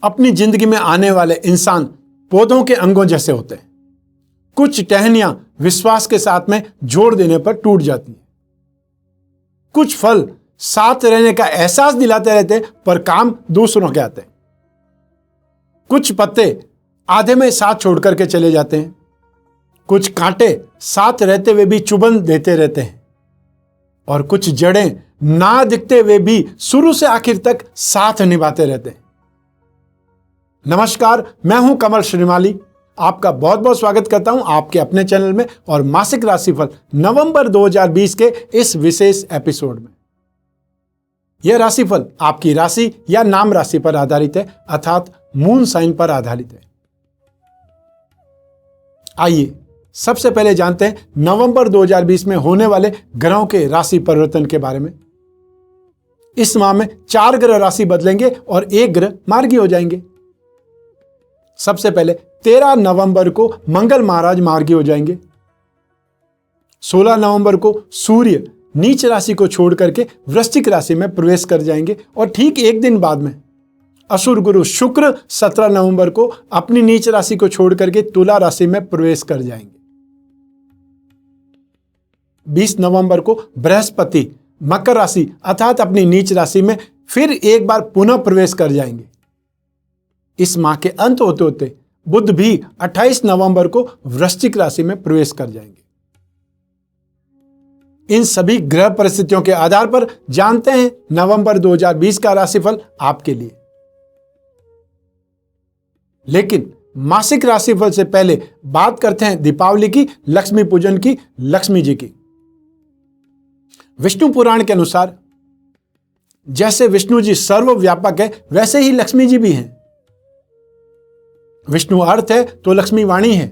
अपनी जिंदगी में आने वाले इंसान पौधों के अंगों जैसे होते हैं। कुछ टहनियां विश्वास के साथ में जोड़ देने पर टूट जाती हैं। कुछ फल साथ रहने का एहसास दिलाते रहते हैं, पर काम दूसरों के आते हैं। कुछ पत्ते आधे में साथ छोड़ करके चले जाते हैं। कुछ कांटे साथ रहते हुए भी चुभन देते रहते हैं, और कुछ जड़ें ना दिखते हुए भी शुरू से आखिर तक साथ निभाते रहते हैं। नमस्कार, मैं हूं कमल श्रीमाली। आपका बहुत बहुत स्वागत करता हूं आपके अपने चैनल में और मासिक राशिफल नवंबर 2020 के इस विशेष एपिसोड में। यह राशिफल आपकी राशि या नाम राशि पर आधारित है, अर्थात मून साइन पर आधारित है। आइए सबसे पहले जानते हैं नवंबर 2020 में होने वाले ग्रहों के राशि परिवर्तन के बारे में। इस माह में 4 ग्रह राशि बदलेंगे और 1 ग्रह मार्गी हो जाएंगे। सबसे पहले 13 नवंबर को मंगल महाराज मार्गी हो जाएंगे। 16 नवंबर को सूर्य नीच राशि को छोड़ करके वृश्चिक राशि में प्रवेश कर जाएंगे, और ठीक एक दिन बाद में असुर गुरु शुक्र 17 नवंबर को अपनी नीच राशि को छोड़ करके तुला राशि में प्रवेश कर जाएंगे। 20 नवंबर को बृहस्पति मकर राशि अर्थात अपनी नीच राशि में फिर एक बार पुनः प्रवेश कर जाएंगे। इस माह के अंत होते होते बुध भी 28 नवंबर को वृश्चिक राशि में प्रवेश कर जाएंगे। इन सभी ग्रह परिस्थितियों के आधार पर जानते हैं नवंबर 2020 का राशिफल आपके लिए। लेकिन मासिक राशिफल से पहले बात करते हैं दीपावली की, लक्ष्मी पूजन की, लक्ष्मी जी की। विष्णु पुराण के अनुसार जैसे विष्णु जी सर्वव्यापक है, वैसे ही लक्ष्मी जी भी हैं। विष्णु अर्थ है तो लक्ष्मी वाणी है,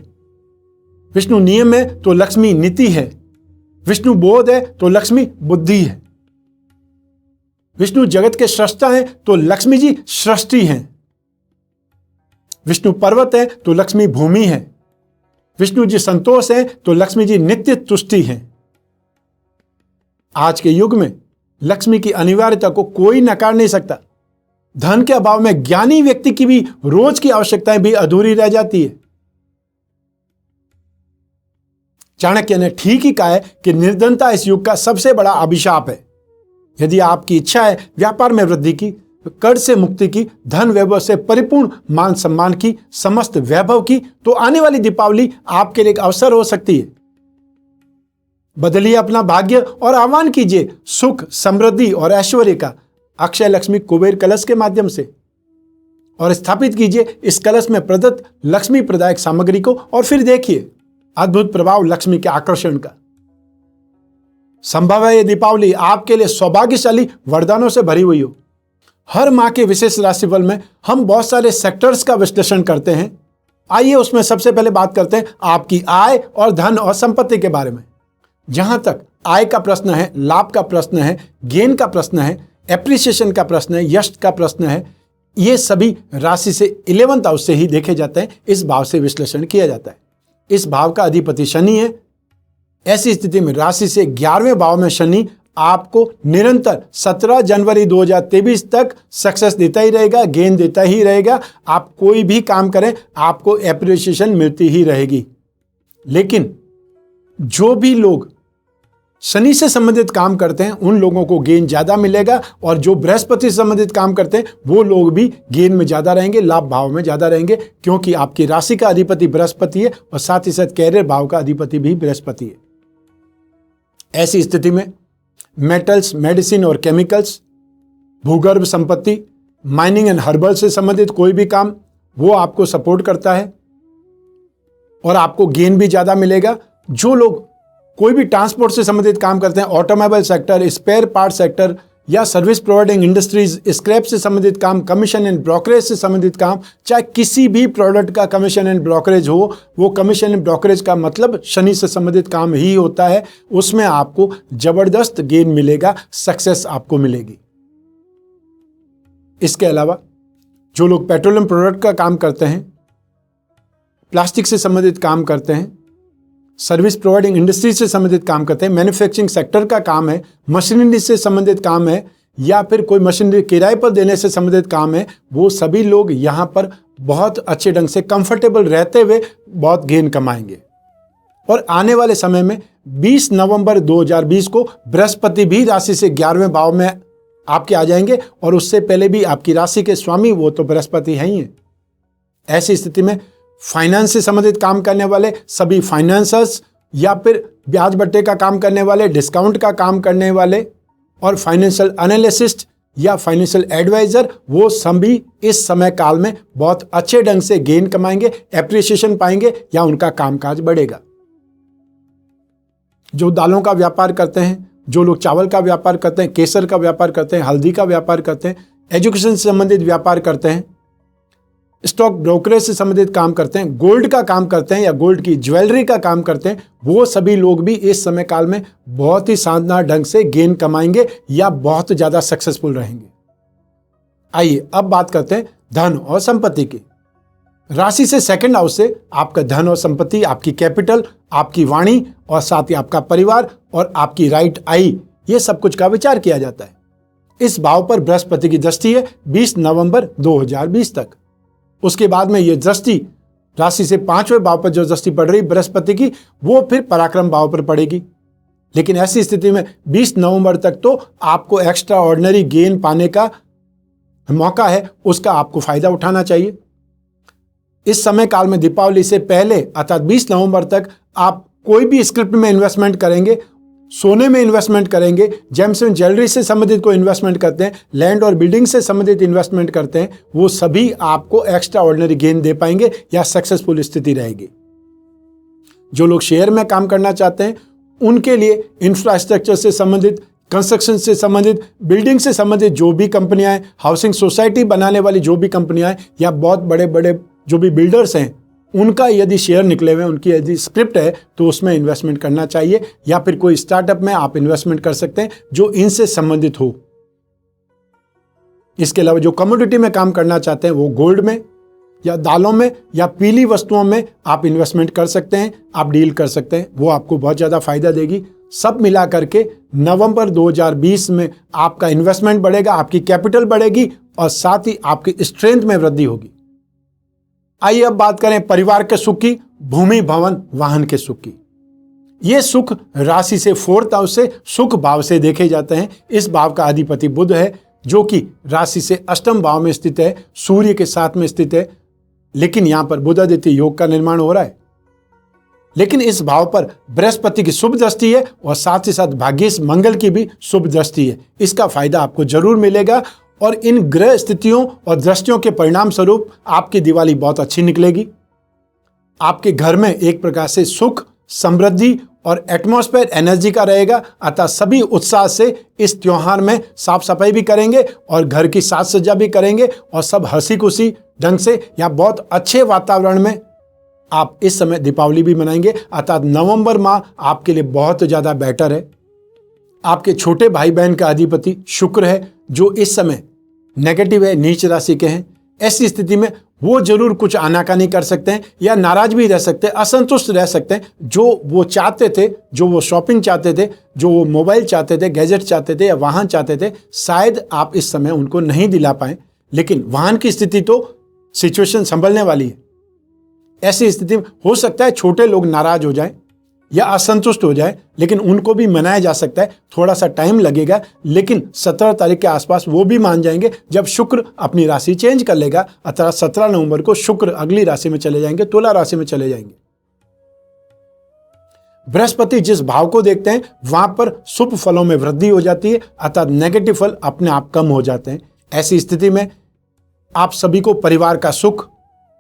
विष्णु नियम है तो लक्ष्मी नीति है, विष्णु बोध है तो लक्ष्मी बुद्धि है, विष्णु जगत के सृष्टा हैं तो लक्ष्मी जी सृष्टि हैं, विष्णु पर्वत है तो लक्ष्मी भूमि है, विष्णु जी संतोष है तो लक्ष्मी जी नित्य तुष्टि है। आज के युग में लक्ष्मी की अनिवार्यता को कोई नकार नहीं सकता। धन के अभाव में ज्ञानी व्यक्ति की भी रोज की आवश्यकताएं भी अधूरी रह जाती है। चाणक्य ने ठीक ही कहा है कि निर्धनता इस युग का सबसे बड़ा अभिशाप है। यदि आपकी इच्छा है व्यापार में वृद्धि की, कर्ज से मुक्ति की, धन वैभव से परिपूर्ण मान सम्मान की, समस्त वैभव की, तो आने वाली दीपावली आपके लिए एक अवसर हो सकती है। बदलिए अपना भाग्य और आह्वान कीजिए सुख, समृद्धि और ऐश्वर्य का अक्षय लक्ष्मी कुबेर कलश के माध्यम से, और स्थापित कीजिए इस कलश में प्रदत्त लक्ष्मी प्रदायक सामग्री को, और फिर देखिए अद्भुत प्रभाव लक्ष्मी के आकर्षण का। संभव है ये दीपावली आपके लिए सौभाग्यशाली वरदानों से भरी हुई हो। हर माह के विशेष राशिफल में हम बहुत सारे सेक्टर्स का विश्लेषण करते हैं। आइए उसमें सबसे पहले बात करते हैं आपकी आय और धन और संपत्ति के बारे में। जहां तक आय का प्रश्न है, लाभ का प्रश्न है, गेन का प्रश्न है, एप्रिसिएशन का प्रश्न है, यश का प्रश्न है, ये सभी राशि से 11th हाउस से ही देखे जाते हैं। इस भाव से विश्लेषण किया जाता है। इस भाव का अधिपति शनि है। ऐसी स्थिति में राशि से 11वें भाव में शनि आपको निरंतर 17 जनवरी 2023 तक सक्सेस देता ही रहेगा, गेन देता ही रहेगा। आप कोई भी काम करें आपको एप्रिसिएशन मिलती ही रहेगी। लेकिन जो भी लोग शनि से संबंधित काम करते हैं उन लोगों को गेन ज्यादा मिलेगा, और जो बृहस्पति से संबंधित काम करते हैं वो लोग भी गेन में ज्यादा रहेंगे, लाभ भाव में ज्यादा रहेंगे, क्योंकि आपकी राशि का अधिपति बृहस्पति है और साथ ही साथ कैरियर भाव का अधिपति भी बृहस्पति है। ऐसी स्थिति में मेटल्स, मेडिसिन और केमिकल्स, भूगर्भ संपत्ति, माइनिंग एंड हर्बल से संबंधित कोई भी काम वो आपको सपोर्ट करता है और आपको गेन भी ज्यादा मिलेगा। जो लोग कोई भी ट्रांसपोर्ट से संबंधित काम करते हैं, automobile sector, spare part sector या सर्विस प्रोवाइडिंग इंडस्ट्रीज, स्क्रैप से संबंधित काम, कमीशन एंड ब्रोकरेज से संबंधित काम, चाहे किसी भी प्रोडक्ट का कमीशन एंड ब्रोकरेज हो, वो कमीशन एंड ब्रोकरेज का मतलब शनि से संबंधित काम ही होता है। उसमें आपको जबरदस्त गेन मिलेगा, सक्सेस आपको मिलेगी। इसके अलावा जो लोग पेट्रोलियम प्रोडक्ट का काम करते हैं, प्लास्टिक से संबंधित काम करते हैं, सर्विस प्रोवाइडिंग इंडस्ट्री से संबंधित काम करते हैं, मैन्युफैक्चरिंग सेक्टर का काम है, मशीनरी से संबंधित काम है, या फिर कोई मशीनरी किराए पर देने से संबंधित काम है, वो सभी लोग यहाँ पर बहुत अच्छे ढंग से कंफर्टेबल रहते हुए बहुत गेन कमाएंगे। और आने वाले समय में 20 नवंबर 2020 को बृहस्पति भी राशि से 11वें भाव में आपके आ जाएंगे, और उससे पहले भी आपकी राशि के स्वामी वो तो बृहस्पति हैं ही है। ऐसी स्थिति में फाइनेंस से संबंधित काम करने वाले सभी फाइनेंसर्स, या फिर ब्याज बट्टे का काम करने वाले, डिस्काउंट का काम करने वाले, और फाइनेंशियल एनालिसिस्ट या फाइनेंशियल एडवाइजर, वो सभी इस समय काल में बहुत अच्छे ढंग से गेन कमाएंगे, एप्रिसिएशन पाएंगे, या उनका कामकाज बढ़ेगा। जो दालों का व्यापार करते हैं, जो लोग चावल का व्यापार करते हैं, केसर का व्यापार करते हैं, हल्दी का व्यापार करते हैं, एजुकेशन से संबंधित व्यापार करते हैं, स्टॉक ब्रोकरेज से संबंधित काम करते हैं, गोल्ड का काम करते हैं या गोल्ड की ज्वेलरी का काम करते हैं, वो सभी लोग भी इस समय काल में बहुत ही शानदार ढंग से गेन कमाएंगे या बहुत ज़्यादा सक्सेसफुल रहेंगे। आइए अब बात करते हैं धन और संपत्ति की। राशि से सेकंड हाउस से आपका धन और संपत्ति, आपकी कैपिटल, आपकी वाणी, और साथ ही आपका परिवार और आपकी राइट आई, ये सब कुछ का विचार किया जाता है। इस भाव पर बृहस्पति की दृष्टि है 20 नवंबर 2020 तक। उसके बाद में ये दृष्टि राशि से 5वें भाव पर जो दृष्टि पड़ रही बृहस्पति की, वो फिर पराक्रम भाव पर पड़ेगी। लेकिन ऐसी स्थिति में 20 नवंबर तक तो आपको एक्स्ट्रा ऑर्डिनरी गेन पाने का मौका है, उसका आपको फायदा उठाना चाहिए। इस समय काल में दीपावली से पहले अर्थात 20 नवंबर तक आप कोई भी स्क्रिप्ट में इन्वेस्टमेंट करेंगे, सोने में इन्वेस्टमेंट करेंगे, जेम्स एंड ज्वेलरी से संबंधित कोई इन्वेस्टमेंट करते हैं, लैंड और बिल्डिंग से संबंधित इन्वेस्टमेंट करते हैं, वो सभी आपको एक्स्ट्रा ऑर्डिनरी गेन दे पाएंगे या सक्सेसफुल स्थिति रहेगी। जो लोग शेयर में काम करना चाहते हैं, उनके लिए इंफ्रास्ट्रक्चर से संबंधित, कंस्ट्रक्शन से संबंधित, बिल्डिंग से संबंधित जो भी कंपनियां हैं, हाउसिंग सोसाइटी बनाने वाली जो भी कंपनियां हैं, या बहुत बड़े बड़े जो भी बिल्डर्स हैं, उनका यदि शेयर निकले हुए, उनकी यदि स्क्रिप्ट है, तो उसमें इन्वेस्टमेंट करना चाहिए। या फिर कोई स्टार्टअप में आप इन्वेस्टमेंट कर सकते हैं जो इनसे संबंधित हो। इसके अलावा जो कमोडिटी में काम करना चाहते हैं, वो गोल्ड में या दालों में या पीली वस्तुओं में आप इन्वेस्टमेंट कर सकते हैं, आप डील कर सकते हैं, वो आपको बहुत ज़्यादा फायदा देगी। सब मिला करके नवंबर 2020 में आपका इन्वेस्टमेंट बढ़ेगा, आपकी कैपिटल बढ़ेगी, और साथ ही आपकी स्ट्रेंथ में वृद्धि होगी। आइए अब बात करें परिवार के सुख की, भूमि, भवन, वाहन के सुख की। ये सुख राशि से 4th हाउस से सुख भाव से देखे जाते हैं। इस भाव का अधिपति बुध है, जो कि राशि से 8म भाव में स्थित है, सूर्य के साथ में स्थित है। लेकिन यहां पर बुध आदित्य योग का निर्माण हो रहा है। लेकिन इस भाव पर बृहस्पति की शुभ दृष्टि है, और साथ ही साथ भाग्येश मंगल की भी शुभ दृष्टि है। इसका फायदा आपको जरूर मिलेगा, और इन ग्रह स्थितियों और दृष्टियों के परिणाम स्वरूप आपकी दिवाली बहुत अच्छी निकलेगी। आपके घर में एक प्रकार से सुख, समृद्धि और एटमॉस्फेयर एनर्जी का रहेगा। अतः सभी उत्साह से इस त्योहार में साफ सफाई भी करेंगे और घर की साज सज्जा भी करेंगे, और सब हंसी खुशी ढंग से या बहुत अच्छे वातावरण में आप इस समय दीपावली भी मनाएंगे। अर्थात नवंबर माह आपके लिए बहुत ज़्यादा बेटर है। आपके छोटे भाई बहन का अधिपति शुक्र है, जो इस समय नेगेटिव है, नीच राशि के हैं। ऐसी स्थिति में वो जरूर कुछ आनाकानी कर सकते हैं या नाराज भी रह सकते हैं, असंतुष्ट रह सकते हैं। जो वो चाहते थे, जो वो शॉपिंग चाहते थे, जो वो मोबाइल चाहते थे, गैजेट चाहते थे या वाहन चाहते थे, शायद आप इस समय उनको नहीं दिला पाए। लेकिन वाहन की स्थिति तो सिचुएशन संभलने वाली है। ऐसी स्थिति में हो सकता है छोटे लोग नाराज हो जाएं या असंतुष्ट हो जाए, लेकिन उनको भी मनाया जा सकता है। थोड़ा सा टाइम लगेगा, लेकिन 17 तारीख के आसपास वो भी मान जाएंगे, जब शुक्र अपनी राशि चेंज कर लेगा। अर्थात 17 नवंबर को शुक्र अगली राशि में चले जाएंगे, तुला राशि में चले जाएंगे। बृहस्पति जिस भाव को देखते हैं, वहां पर शुभ फलों में वृद्धि हो जाती है, अर्थात नेगेटिव फल अपने आप कम हो जाते हैं। ऐसी स्थिति में आप सभी को परिवार का सुख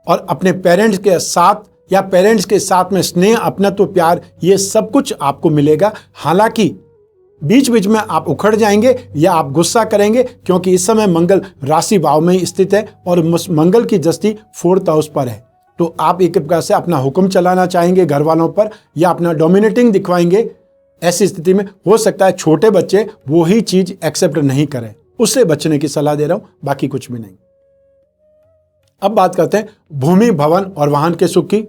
और अपने पेरेंट्स के साथ या पेरेंट्स के साथ में स्नेह, अपनत्व, प्यार, ये सब कुछ आपको मिलेगा। हालांकि बीच बीच में आप उखड़ जाएंगे या आप गुस्सा करेंगे, क्योंकि इस समय मंगल राशि भाव में स्थित है और मंगल की दृष्टि 4th हाउस पर है। तो आप एक प्रकार से अपना हुक्म चलाना चाहेंगे घर वालों पर, या अपना डोमिनेटिंग दिखवाएंगे। ऐसी स्थिति में हो सकता है छोटे बच्चे वो ही चीज एक्सेप्ट नहीं करें। उससे बचने की सलाह दे रहा हूं, बाकी कुछ भी नहीं। अब बात करते हैं भूमि, भवन और वाहन के सुख की।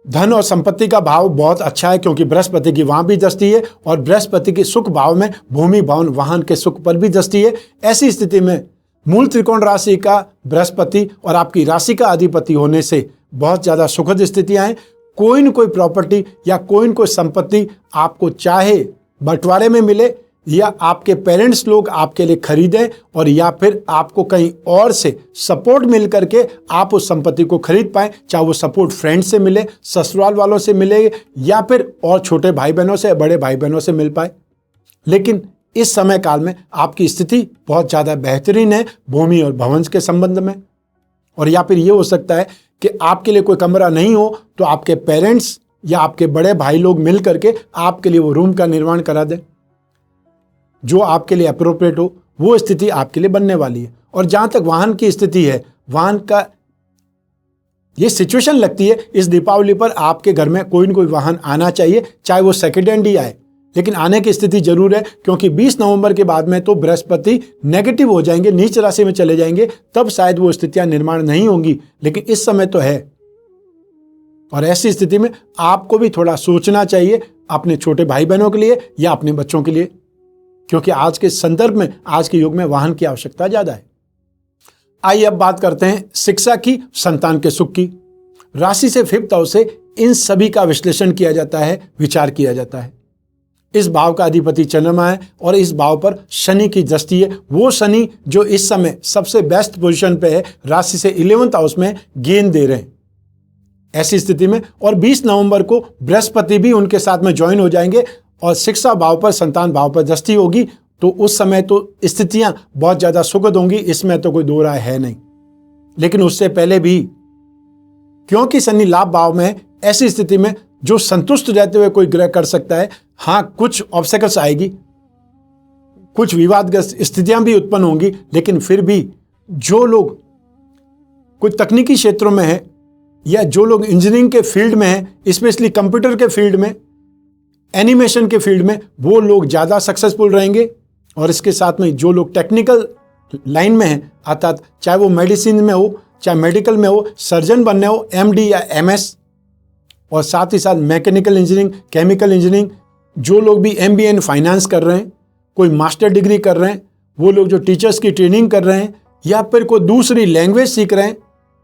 धन और संपत्ति का भाव बहुत अच्छा है, क्योंकि बृहस्पति की वहां भी दृष्टि है और बृहस्पति की सुख भाव में भूमि भवन वाहन के सुख पर भी दृष्टि है। ऐसी स्थिति में मूल त्रिकोण राशि का बृहस्पति और आपकी राशि का अधिपति होने से बहुत ज्यादा सुखद स्थितियां हैं। कोई न कोई प्रॉपर्टी या कोई न कोई संपत्ति आपको चाहे बंटवारे में मिले या आपके पेरेंट्स लोग आपके लिए खरीदें और या फिर आपको कहीं और से सपोर्ट मिल करके आप उस संपत्ति को खरीद पाएं, चाहे वो सपोर्ट फ्रेंड से मिले, ससुराल वालों से मिले या फिर और छोटे भाई बहनों से, बड़े भाई बहनों से मिल पाए। लेकिन इस समय काल में आपकी स्थिति बहुत ज़्यादा बेहतरीन है भूमि और भवन के संबंध में। और या फिर ये हो सकता है कि आपके लिए कोई कमरा नहीं हो तो आपके पेरेंट्स या आपके बड़े भाई लोग मिल करके आपके लिए वो रूम का निर्माण करा दें जो आपके लिए अप्रोप्रिएट हो। वो स्थिति आपके लिए बनने वाली है। और जहां तक वाहन की स्थिति है, वाहन का ये सिचुएशन लगती है इस दीपावली पर आपके घर में कोई न कोई वाहन आना चाहिए, चाहे वो सेकेंड हैंड ही आए, लेकिन आने की स्थिति जरूर है, क्योंकि 20 नवंबर के बाद में तो बृहस्पति नेगेटिव हो जाएंगे, नीच राशि में चले जाएंगे, तब शायद वो स्थितियां निर्माण नहीं होंगी, लेकिन इस समय तो है। और ऐसी स्थिति में आपको भी थोड़ा सोचना चाहिए अपने छोटे भाई बहनों के लिए या अपने बच्चों के लिए, क्योंकि आज के संदर्भ में, आज के युग में वाहन की आवश्यकता ज्यादा है। आइए अब बात करते हैं शिक्षा की, संतान के सुख की। राशि से 5th हाउस से इन सभी का विश्लेषण किया जाता है, विचार किया जाता है। इस भाव का अधिपति चंद्रमा है और इस भाव पर शनि की दृष्टि है। वो शनि जो इस समय सबसे बेस्ट पोजीशन पे है, राशि से 11th हाउस में गेन दे रहे हैं। ऐसी स्थिति में और 20 नवंबर को बृहस्पति भी उनके साथ में ज्वाइन हो जाएंगे और शिक्षा भाव पर, संतान भाव पर दृष्टि होगी, तो उस समय तो स्थितियां बहुत ज्यादा सुखद होंगी, इसमें तो कोई दो राय है नहीं। लेकिन उससे पहले भी क्योंकि शनि लाभ भाव में है, ऐसी स्थिति में जो संतुष्ट रहते हुए कोई ग्रह कर सकता है। हाँ, कुछ ऑब्स्टेकल्स आएगी, कुछ विवादग्रस्त स्थितियां भी उत्पन्न होंगी, लेकिन फिर भी जो लोग कुछ तकनीकी क्षेत्रों में है या जो लोग इंजीनियरिंग के फील्ड में हैं, स्पेशली कंप्यूटर के फील्ड में, एनिमेशन के फील्ड में, वो लोग ज़्यादा सक्सेसफुल रहेंगे। और इसके साथ में जो लोग टेक्निकल लाइन में हैं, अर्थात चाहे वो मेडिसिन में हो, चाहे मेडिकल में हो, सर्जन बनने हो, MD या MS, और साथ ही साथ मैकेनिकल इंजीनियरिंग, केमिकल इंजीनियरिंग, जो लोग भी MBA इन फाइनेंस कर रहे हैं, कोई मास्टर डिग्री कर रहे हैं, वो लोग जो टीचर्स की ट्रेनिंग कर रहे हैं या फिर कोई दूसरी लैंग्वेज सीख रहे हैं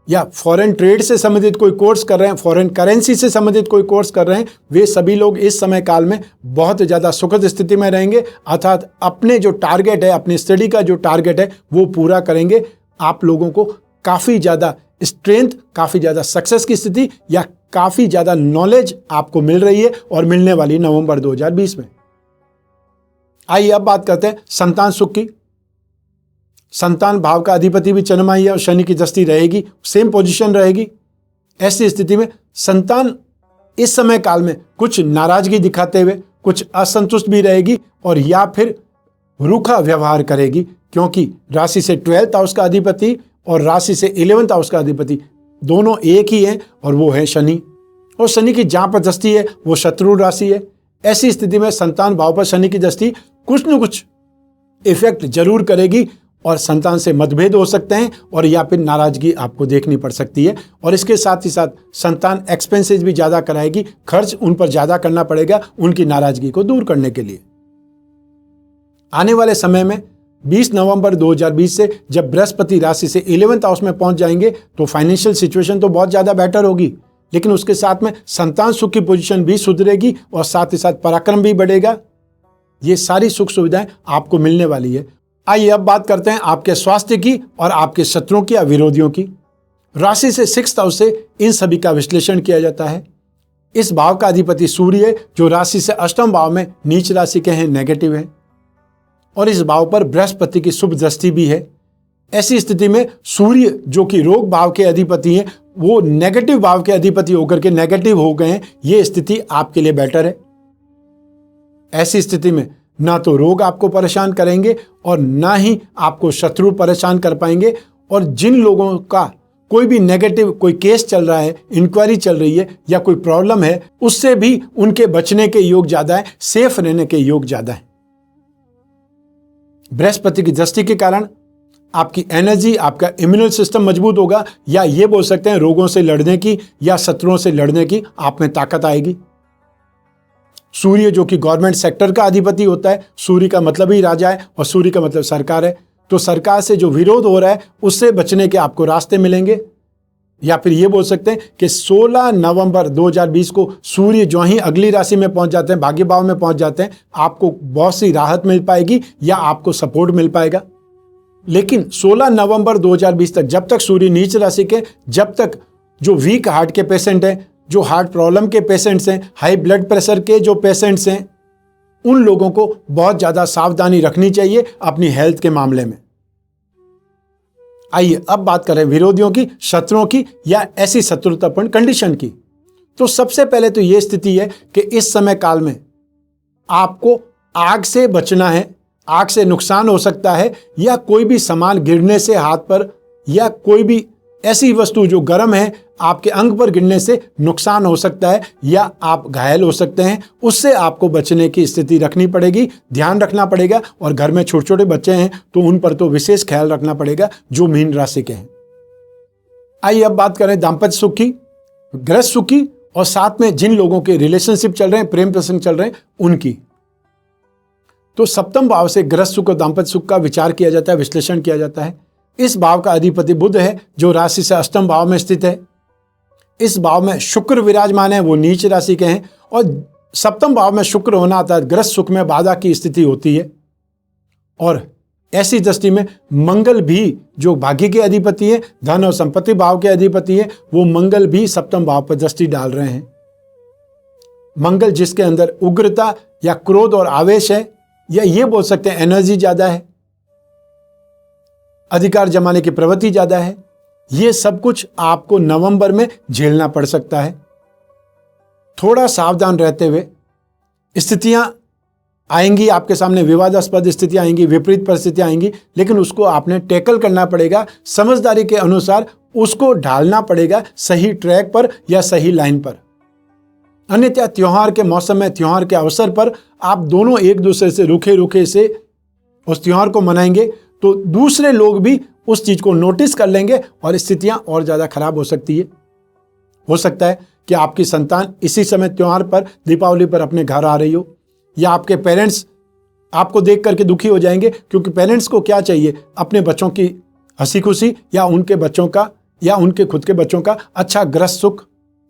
या फॉरेन ट्रेड से संबंधित कोई कोर्स कर रहे हैं, फॉरेन करेंसी से संबंधित कोई कोर्स कर रहे हैं, वे सभी लोग इस समय काल में बहुत ज़्यादा सुखद स्थिति में रहेंगे। अर्थात अपने जो टारगेट है, अपनी स्टडी का जो टारगेट है, वो पूरा करेंगे। आप लोगों को काफ़ी ज़्यादा स्ट्रेंथ, काफ़ी ज़्यादा सक्सेस की स्थिति या काफ़ी ज़्यादा नॉलेज आपको मिल रही है और मिलने वाली नवंबर 2020 में। आइए अब बात करते हैं संतान सुख की। संतान भाव का अधिपति भी चंद्रमा ही है और शनि की दृष्टि रहेगी, सेम पोजीशन रहेगी। ऐसी स्थिति में संतान इस समय काल में कुछ नाराजगी दिखाते हुए, कुछ असंतुष्ट भी रहेगी और या फिर रूखा व्यवहार करेगी, क्योंकि राशि से 12th हाउस का अधिपति और राशि से 11th हाउस का अधिपति दोनों एक ही हैं और वो है शनि। और शनि की जहां पर दृष्टि है वो शत्रु राशि है। ऐसी स्थिति में संतान भाव पर शनि की दृष्टि कुछ न कुछ इफेक्ट जरूर करेगी और संतान से मतभेद हो सकते हैं और या फिर नाराजगी आपको देखनी पड़ सकती है। और इसके साथ ही साथ संतान एक्सपेंसेस भी ज़्यादा कराएगी, खर्च उन पर ज़्यादा करना पड़ेगा उनकी नाराजगी को दूर करने के लिए। आने वाले समय में 20 नवंबर 2020 से जब बृहस्पति राशि से 11th हाउस में पहुंच जाएंगे तो फाइनेंशियल सिचुएशन तो बहुत ज़्यादा बेटर होगी, लेकिन उसके साथ में संतान सुख की पोजीशन भी सुधरेगी और साथ ही साथ पराक्रम भी बढ़ेगा। ये सारी सुख सुविधाएं आपको मिलने वाली है। आइए अब बात करते हैं आपके स्वास्थ्य की और आपके शत्रुओं की या विरोधियों की। राशि से 6th हाउस से इन सभी का विश्लेषण किया जाता है। इस भाव का अधिपति सूर्य है जो राशि से 8वें भाव में नीच राशि के हैं, नेगेटिव है, और इस भाव पर बृहस्पति की शुभ दृष्टि भी है। ऐसी स्थिति में सूर्य जो कि रोग भाव के अधिपति हैं, वो नेगेटिव भाव के अधिपति होकर के नेगेटिव हो गए हैं। ये स्थिति आपके लिए बेटर है। ऐसी स्थिति में ना तो रोग आपको परेशान करेंगे और ना ही आपको शत्रु परेशान कर पाएंगे। और जिन लोगों का कोई भी नेगेटिव कोई केस चल रहा है, इंक्वायरी चल रही है या कोई प्रॉब्लम है, उससे भी उनके बचने के योग ज्यादा है, सेफ रहने के योग ज्यादा है। बृहस्पति की दृष्टि के कारण आपकी एनर्जी, आपका इम्यूनल सिस्टम मजबूत होगा, या ये बोल सकते हैं रोगों से लड़ने की या शत्रुओं से लड़ने की आप में ताकत आएगी। सूर्य जो कि गवर्नमेंट सेक्टर का अधिपति होता है, सूर्य का मतलब ही राजा है और सूर्य का मतलब सरकार है, तो सरकार से जो विरोध हो रहा है उससे बचने के आपको रास्ते मिलेंगे। या फिर ये बोल सकते हैं कि 16 नवंबर 2020 को सूर्य जो ही अगली राशि में पहुंच जाते हैं, भाग्य भाव में पहुंच जाते हैं, आपको बहुत सी राहत मिल पाएगी या आपको सपोर्ट मिल पाएगा। लेकिन 16 नवंबर 2020 तक, जब तक सूर्य नीच राशि के, जब तक जो वीक हार्ट के पेशेंट हैं, जो हार्ट प्रॉब्लम के पेशेंट्स हैं, हाई ब्लड प्रेशर के जो पेशेंट्स हैं, उन लोगों को बहुत ज़्यादा सावधानी रखनी चाहिए अपनी हेल्थ के मामले में। आइए अब बात करें विरोधियों की, शत्रुओं की या ऐसी शत्रुतापूर्ण कंडीशन की। तो सबसे पहले तो यह स्थिति है कि इस समय काल में आपको आग से बचना है, आग से नुकसान हो सकता है, या कोई भी सामान गिरने से हाथ पर, या कोई भी ऐसी वस्तु जो गर्म है आपके अंग पर गिरने से नुकसान हो सकता है, या आप घायल हो सकते हैं। उससे आपको बचने की स्थिति रखनी पड़ेगी, ध्यान रखना पड़ेगा। और घर में छोटे छोटे बच्चे हैं तो उन पर तो विशेष ख्याल रखना पड़ेगा जो मीन राशि के हैं। आइए अब बात करें दाम्पत्य सुख की, गृहस्थ सुख की, और साथ में जिन लोगों के रिलेशनशिप चल रहे हैं, प्रेम प्रसंग चल रहे हैं, उनकी। तो सप्तम भाव से गृहस्थ सुख और दाम्पत्य सुख का विचार किया जाता है, विश्लेषण किया जाता है। इस भाव का अधिपति बुध है जो राशि से अष्टम भाव में स्थित है। इस भाव में शुक्र विराजमान है, वो नीच राशि के हैं। और सप्तम भाव में शुक्र होना आता है, गृहस्थ सुख में बाधा की स्थिति होती है। और ऐसी दृष्टि में मंगल भी जो भाग्य के अधिपति है, धन और संपत्ति भाव के अधिपति है, वो मंगल भी सप्तम भाव पर दृष्टि डाल रहे हैं। मंगल जिसके अंदर उग्रता या क्रोध और आवेश है, या ये बोल सकते हैं एनर्जी ज्यादा है, अधिकार जमाने की प्रवृत्ति ज्यादा है, ये सब कुछ आपको नवंबर में झेलना पड़ सकता है। थोड़ा सावधान रहते हुए स्थितियां आएंगी आपके सामने, विवादास्पद स्थितियां आएंगी, विपरीत परिस्थितियां आएंगी, लेकिन उसको आपने टैकल करना पड़ेगा, समझदारी के अनुसार उसको ढालना पड़ेगा सही ट्रैक पर या सही लाइन पर। अन्यथा त्योहार के मौसम में, त्योहार के अवसर पर आप दोनों एक दूसरे से रुखे रुखे से उस त्योहार को मनाएंगे तो दूसरे लोग भी उस चीज को नोटिस कर लेंगे और स्थितियां और ज्यादा खराब हो सकती है। हो सकता है कि आपकी संतान इसी समय त्योहार पर, दीपावली पर अपने घर आ रही हो, या आपके पेरेंट्स आपको देख करके दुखी हो जाएंगे, क्योंकि पेरेंट्स को क्या चाहिए, अपने बच्चों की हंसी खुशी, या उनके बच्चों का या उनके खुद के बच्चों का अच्छा गृहस्थ सुख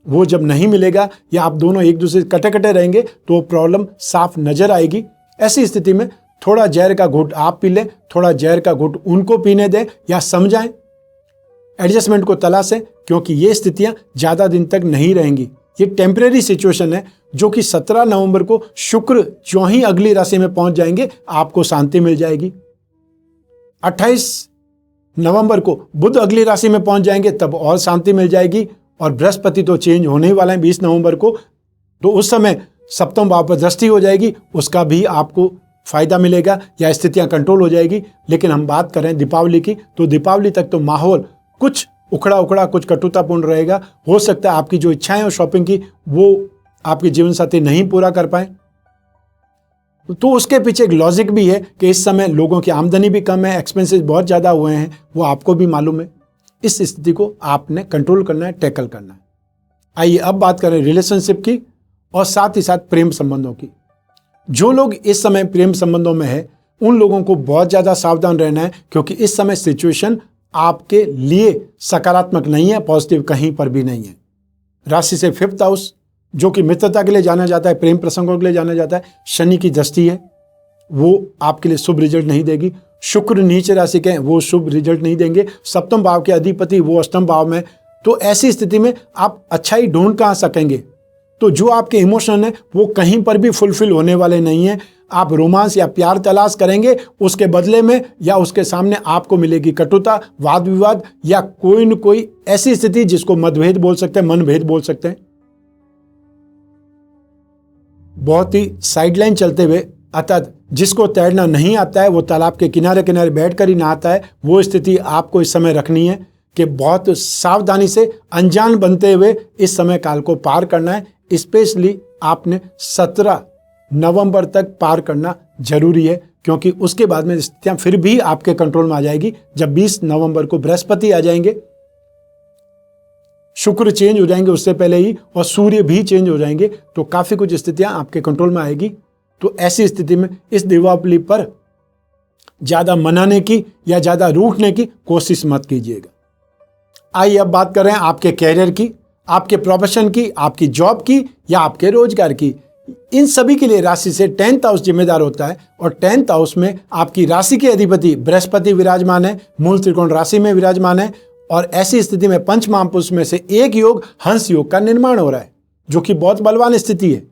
वो जब नहीं मिलेगा, या आप दोनों एक दूसरे से कटे कटे रहेंगे, तो प्रॉब्लम साफ नजर आएगी। ऐसी स्थिति में थोड़ा जहर का घूंट आप पी लें, थोड़ा जहर का घूंट उनको पीने दें, या समझाएं, एडजस्टमेंट को तलाशें, क्योंकि ये स्थितियां ज्यादा दिन तक नहीं रहेंगी। ये टेम्परेरी सिचुएशन है, जो कि 17 नवंबर को शुक्र जो ही अगली राशि में पहुंच जाएंगे आपको शांति मिल जाएगी। 28 नवंबर को बुध अगली राशि में पहुंच जाएंगे, तब और शांति मिल जाएगी। और बृहस्पति तो चेंज होने ही वाला है 20 नवंबर को, तो उस समय सप्तम भाव पर दृष्टि हो जाएगी, उसका भी आपको फायदा मिलेगा या स्थितियां कंट्रोल हो जाएगी। लेकिन हम बात करें दीपावली की, तो दीपावली तक तो माहौल कुछ उखड़ा उखड़ा, कुछ कटुतापूर्ण रहेगा। हो सकता है आपकी जो इच्छाएं और शॉपिंग की वो आपके जीवन साथी नहीं पूरा कर पाए। तो उसके पीछे एक लॉजिक भी है कि इस समय लोगों की आमदनी भी कम है, एक्सपेंसेस बहुत ज़्यादा हुए हैं, वो आपको भी मालूम है। इस स्थिति को आपने कंट्रोल करना है, टैकल करना है। आइए अब बात करें रिलेशनशिप की और साथ ही साथ प्रेम संबंधों की। जो लोग इस समय प्रेम संबंधों में है, उन लोगों को बहुत ज़्यादा सावधान रहना है, क्योंकि इस समय सिचुएशन आपके लिए सकारात्मक नहीं है, पॉजिटिव कहीं पर भी नहीं है। राशि से 5th हाउस जो कि मित्रता के लिए जाना जाता है, प्रेम प्रसंगों के लिए जाना जाता है, शनि की दृष्टि है, वो आपके लिए शुभ रिजल्ट नहीं देगी। शुक्र नीच राशि के हैं, वो शुभ रिजल्ट नहीं देंगे। सप्तम भाव के अधिपति वो अष्टम भाव में, तो ऐसी स्थिति में आप अच्छाई ढूंढ कहाँ सकेंगे? तो जो आपके इमोशन है वो कहीं पर भी फुलफिल होने वाले नहीं है। आप रोमांस या प्यार तलाश करेंगे, उसके बदले में या उसके सामने आपको मिलेगी कटुता, वाद विवाद, या कोई न कोई ऐसी स्थिति जिसको मतभेद बोल सकते हैं, मनभेद बोल सकते हैं। बहुत ही साइडलाइन चलते हुए, अर्थात जिसको तैरना नहीं आता है वो तालाब के किनारे किनारे बैठकर ही नहाता है, वो स्थिति आपको इस समय रखनी है कि बहुत सावधानी से अनजान बनते हुए इस समय काल को पार करना है। स्पेशली आपने 17 नवंबर तक पार करना जरूरी है, क्योंकि उसके बाद में स्थितियां फिर भी आपके कंट्रोल में आ जाएगी। जब 20 नवंबर को बृहस्पति आ जाएंगे, शुक्र चेंज हो जाएंगे उससे पहले ही, और सूर्य भी चेंज हो जाएंगे, तो काफी कुछ स्थितियां आपके कंट्रोल में आएगी। तो ऐसी स्थिति में इस दीपावली पर ज्यादा मनाने की या ज्यादा रूठने की कोशिश मत कीजिएगा। आइए अब बात कर रहे हैं आपके कैरियर की, आपके प्रोफेशन की, आपकी जॉब की या आपके रोजगार की। इन सभी के लिए राशि से 10th हाउस जिम्मेदार होता है, और 10th हाउस में आपकी राशि के अधिपति बृहस्पति विराजमान है, मूल त्रिकोण राशि में विराजमान है, और ऐसी स्थिति में पंच महापुरुष में से एक योग हंस योग का निर्माण हो रहा है, जो कि बहुत बलवान स्थिति है।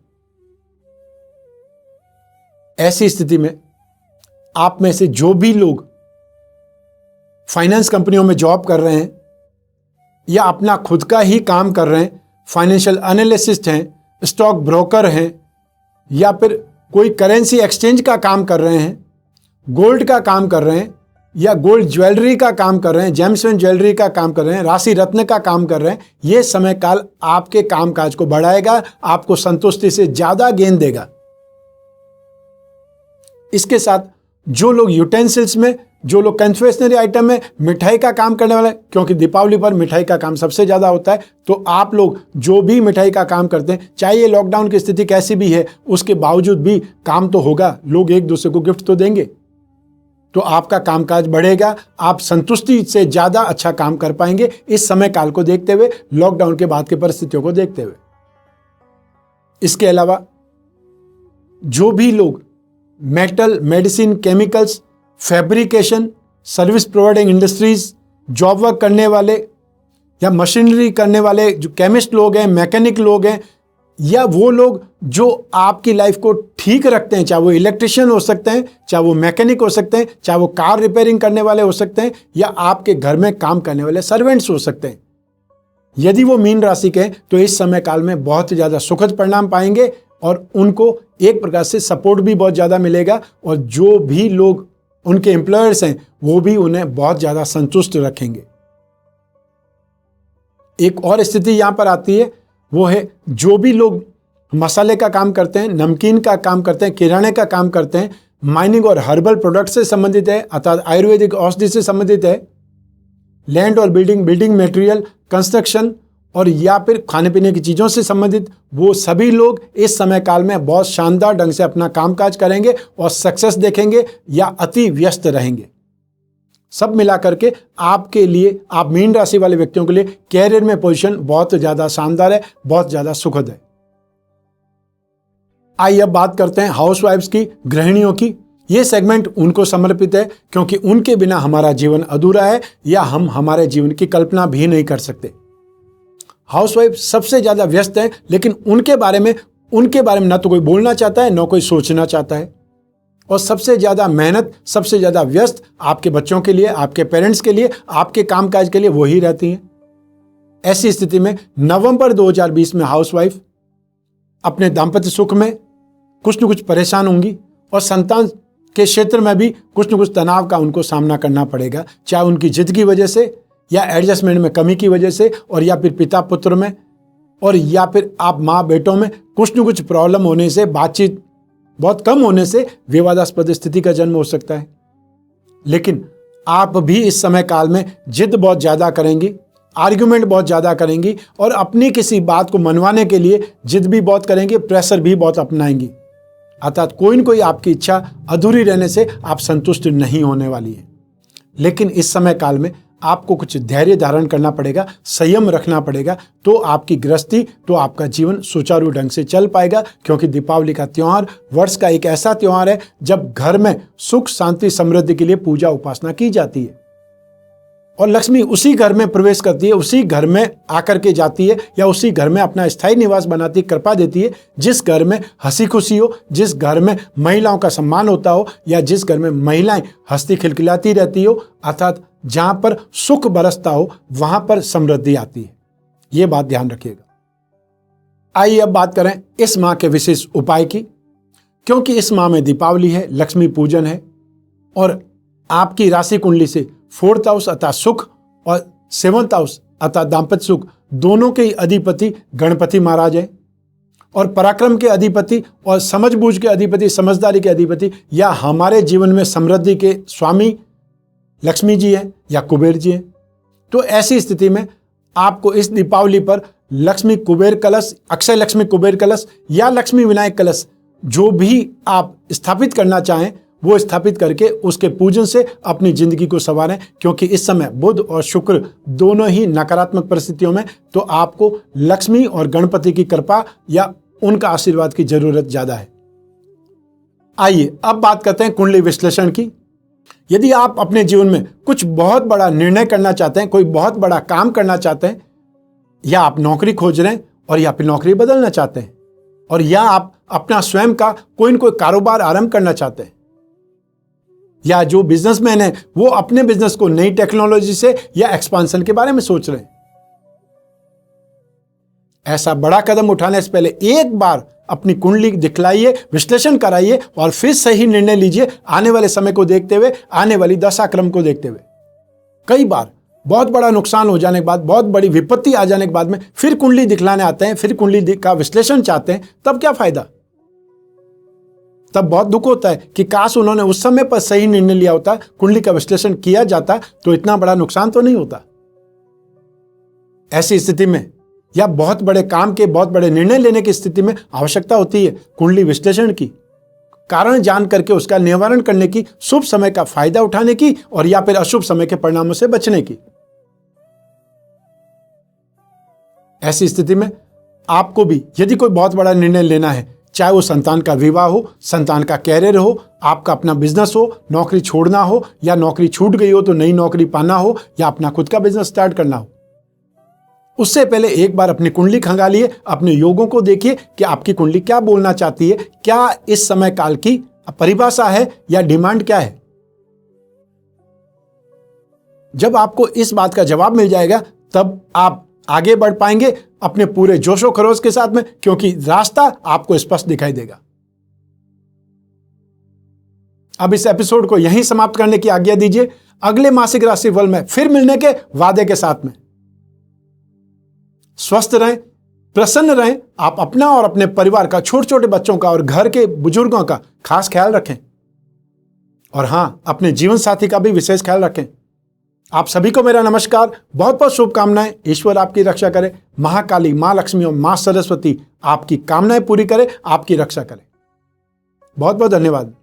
ऐसी स्थिति में आप में से जो भी लोग फाइनेंस कंपनियों में जॉब कर रहे हैं या अपना खुद का ही काम कर रहे हैं, फाइनेंशियल एनालिस्ट हैं, स्टॉक ब्रोकर हैं, या फिर कोई करेंसी एक्सचेंज का काम कर रहे हैं, गोल्ड का काम कर रहे हैं, या गोल्ड ज्वेलरी का काम कर रहे हैं, जेम्सवेन ज्वेलरी का काम कर रहे हैं, राशि रत्न का काम कर रहे हैं, यह समय काल आपके कामकाज को बढ़ाएगा, आपको संतुष्टि से ज्यादा गेन देगा। इसके साथ जो लोग यूटेंसिल्स में, जो लोग कन्फेक्शनरी आइटम में मिठाई का काम करने वाले, क्योंकि दीपावली पर मिठाई का काम सबसे ज्यादा होता है, तो आप लोग जो भी मिठाई का काम करते हैं, चाहे ये लॉकडाउन की स्थिति कैसी भी है, उसके बावजूद भी काम तो होगा, लोग एक दूसरे को गिफ्ट तो देंगे, तो आपका कामकाज बढ़ेगा, आप संतुष्टि से ज्यादा अच्छा काम कर पाएंगे इस समय काल को देखते हुए, लॉकडाउन के बाद की परिस्थितियों को देखते हुए। इसके अलावा जो भी लोग metal, medicine, chemicals, fabrication, service providing industries, job work करने वाले या मशीनरी करने वाले जो केमिस्ट लोग हैं, मैकेनिक लोग हैं, या वो लोग जो आपकी लाइफ को ठीक रखते हैं, चाहे वो इलेक्ट्रिशियन हो सकते हैं, चाहे वो मैकेनिक हो सकते हैं, चाहे वो कार रिपेयरिंग करने वाले हो सकते हैं, या आपके घर में काम करने वाले सर्वेंट्स हो सकते हैं। यदि वो मीन राशि के हैं तो इस समय काल में बहुत ज़्यादा सुखद परिणाम पाएंगे, और उनको एक प्रकार से सपोर्ट भी बहुत ज़्यादा मिलेगा, और जो भी लोग उनके एम्प्लॉयर्स हैं वो भी उन्हें बहुत ज़्यादा संतुष्ट रखेंगे। एक और स्थिति यहां पर आती है, वो है जो भी लोग मसाले का काम करते हैं, नमकीन का काम करते हैं, किराने का काम करते हैं, माइनिंग और हर्बल प्रोडक्ट से संबंधित है, अर्थात आयुर्वेदिक औषधि से संबंधित है, लैंड और बिल्डिंग मटेरियल, कंस्ट्रक्शन और या फिर खाने पीने की चीज़ों से संबंधित, वो सभी लोग इस समय काल में बहुत शानदार ढंग से अपना कामकाज करेंगे और सक्सेस देखेंगे या अति व्यस्त रहेंगे। सब मिलाकर के आपके लिए, आप मीन राशि वाले व्यक्तियों के लिए कैरियर में पोजीशन बहुत ज़्यादा शानदार है, बहुत ज़्यादा सुखद है। आइए अब बात करते हैं हाउसवाइफ्स की, गृहिणियों की। ये सेगमेंट उनको समर्पित है, क्योंकि उनके बिना हमारा जीवन अधूरा है, या हम हमारे जीवन की कल्पना भी नहीं कर सकते। हाउसवाइफ सबसे ज्यादा व्यस्त है, लेकिन उनके बारे में ना तो कोई बोलना चाहता है, ना कोई सोचना चाहता है, और सबसे ज्यादा मेहनत, सबसे ज्यादा व्यस्त आपके बच्चों के लिए, आपके पेरेंट्स के लिए, आपके कामकाज के लिए वो ही रहती हैं। ऐसी स्थिति में नवंबर 2020 में हाउसवाइफ अपने दाम्पत्य सुख में कुछ न कुछ परेशान होंगी, और संतान के क्षेत्र में भी कुछ न कुछ तनाव का उनको सामना करना पड़ेगा, चाहे उनकी जिद की वजह से, या एडजस्टमेंट में कमी की वजह से, और या फिर पिता पुत्र में, और या फिर आप माँ बेटों में कुछ न कुछ प्रॉब्लम होने से, बातचीत बहुत कम होने से विवादास्पद स्थिति का जन्म हो सकता है। लेकिन आप भी इस समय काल में जिद बहुत ज़्यादा करेंगी, आर्ग्यूमेंट बहुत ज़्यादा करेंगी, और अपनी किसी बात को मनवाने के लिए जिद भी बहुत करेंगी, प्रेशर भी बहुत अपनाएंगी। अर्थात कोई न कोई आपकी इच्छा अधूरी रहने से आप संतुष्ट नहीं होने वाली है। लेकिन इस समय काल में आपको कुछ धैर्य धारण करना पड़ेगा, संयम रखना पड़ेगा, तो आपकी गृहस्थी, तो आपका जीवन सुचारू ढंग से चल पाएगा। क्योंकि दीपावली का त्यौहार वर्ष का एक ऐसा त्यौहार है जब घर में सुख, शांति, समृद्धि के लिए पूजा उपासना की जाती है, और लक्ष्मी उसी घर में प्रवेश करती है, उसी घर में आकर के जाती है, या उसी घर में अपना स्थायी निवास बनाती, कृपा देती है। जिस घर में हंसी खुशी हो, जिस घर में महिलाओं का सम्मान होता हो, या जिस घर में महिलाएं हंसती खिलखिलाती रहती हो, अर्थात जहां पर सुख बरसता हो, वहां पर समृद्धि आती है। ये बात ध्यान रखिएगा। आइए अब बात करें इस माह के विशेष उपाय की। क्योंकि इस माह में दीपावली है, लक्ष्मी पूजन है, और आपकी राशि कुंडली से 4th हाउस अर्थात सुख और 7th हाउस अर्थात दाम्पत्य सुख, दोनों के अधिपति गणपति महाराज हैं। और पराक्रम के अधिपति और समझबूझ के अधिपति, समझदारी के अधिपति, या हमारे जीवन में समृद्धि के स्वामी लक्ष्मी जी हैं या कुबेर जी हैं। तो ऐसी स्थिति में आपको इस दीपावली पर लक्ष्मी कुबेर कलश, अक्षय लक्ष्मी कुबेर कलश या लक्ष्मी विनायक कलश, जो भी आप स्थापित करना चाहें वो स्थापित करके उसके पूजन से अपनी जिंदगी को संवारें, क्योंकि इस समय बुध और शुक्र दोनों ही नकारात्मक परिस्थितियों में, तो आपको लक्ष्मी और गणपति की कृपा या उनका आशीर्वाद की जरूरत ज्यादा है। आइए अब बात करते हैं कुंडली विश्लेषण की। यदि आप अपने जीवन में कुछ बहुत बड़ा निर्णय करना चाहते हैं, कोई बहुत बड़ा काम करना चाहते हैं, या आप नौकरी खोज रहे हैं और या फिर नौकरी बदलना चाहते हैं, और या आप अपना स्वयं का कोई न कोई कारोबार आरंभ करना चाहते हैं, या जो बिजनेसमैन है वो अपने बिजनेस को नई टेक्नोलॉजी से या एक्सपांशन के बारे में सोच रहे हैं, ऐसा बड़ा कदम उठाने से पहले एक बार अपनी कुंडली दिखलाइए, विश्लेषण कराइए और फिर सही निर्णय लीजिए, आने वाले समय को देखते हुए, आने वाली दशाक्रम को देखते हुए। कई बार बहुत बड़ा नुकसान हो जाने के बाद, बहुत बड़ी विपत्ति आ जाने के बाद में फिर कुंडली दिखलाने आते हैं, फिर कुंडली का विश्लेषण चाहते हैं, तब क्या फायदा? तब बहुत दुख होता है कि काश उन्होंने उस समय पर सही निर्णय लिया होता, कुंडली का विश्लेषण किया जाता, तो इतना बड़ा नुकसान तो नहीं होता। ऐसी स्थिति में या बहुत बड़े काम के, बहुत बड़े निर्णय लेने की स्थिति में आवश्यकता होती है कुंडली विश्लेषण की, कारण जान करके उसका निवारण करने की, शुभ समय का फायदा उठाने की, और या फिर अशुभ समय के परिणामों से बचने की। ऐसी स्थिति में आपको भी यदि कोई बहुत बड़ा निर्णय लेना है, चाहे वो संतान का विवाह हो, संतान का कैरियर हो, आपका अपना बिजनेस हो, नौकरी छोड़ना हो, या नौकरी छूट गई हो तो नई नौकरी पाना हो, या अपना खुद का बिजनेस स्टार्ट करना हो, उससे पहले एक बार अपनी कुंडली खंगालिए, अपने योगों को देखिए कि आपकी कुंडली क्या बोलना चाहती है, क्या इस समय काल की परिभाषा है या डिमांड क्या है। जब आपको इस बात का जवाब मिल जाएगा तब आप आगे बढ़ पाएंगे अपने पूरे जोशो खरोश के साथ में, क्योंकि रास्ता आपको स्पष्ट दिखाई देगा। अब इस एपिसोड को यहीं समाप्त करने की आज्ञा दीजिए। अगले मासिक राशिफल में फिर मिलने के वादे के साथ में। स्वस्थ रहें, प्रसन्न रहें, आप अपना और अपने परिवार का, छोटे छोटे बच्चों का और घर के बुजुर्गों का खास ख्याल रखें, और हां, अपने जीवन साथी का भी विशेष ख्याल रखें। आप सभी को मेरा नमस्कार, बहुत बहुत शुभकामनाएं। ईश्वर आपकी रक्षा करे, महाकाली, मां लक्ष्मी और मां सरस्वती आपकी कामनाएं पूरी करे, आपकी रक्षा करे। बहुत बहुत धन्यवाद।